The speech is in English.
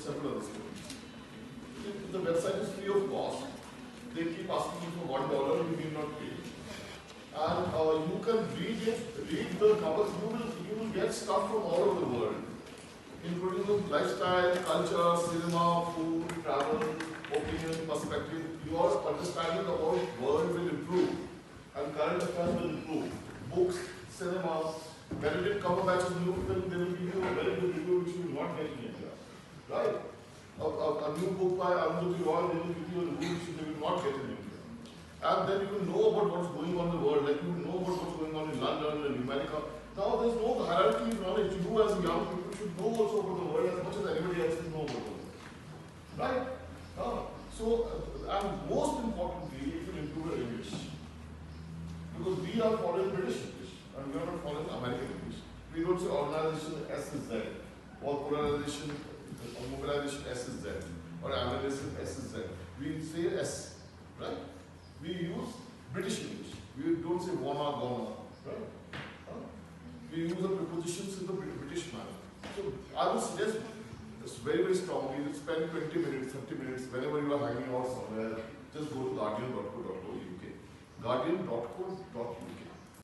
several other stories. If the website is free of cost, they keep asking you for $1, you need not pay. And you can read the covers, you will get stuff from all over the world, including lifestyle, culture, cinema, food, travel, opinion, perspective. Your understanding about the world will improve and current affairs will improve. Books, cinema, when it comes back to new film, they will give you a very good review which you will not get in India. Right? A new book by Arundhati Roy, they will give you a review which they will not get in India. And then you will know about what's going on in the world, like you will know about what's going on in London and America. Now there's no hierarchy of knowledge. You as a young people should know also about the world as much as anybody else should know about the world. Right? And most importantly, it will improve your English. Because we are following British English and we are not following American English. We don't say organization S is Z, or polarization, or mobilization S is Z, or analysis S is Z. We say S, right? We use British English. We don't say wanna, gonna, right? We use the prepositions in the British manner. So I would suggest very, very strongly that spend 20 minutes, 30 minutes, whenever you are hanging out somewhere, just go to guardian.co.uk. Guardian.co.uk.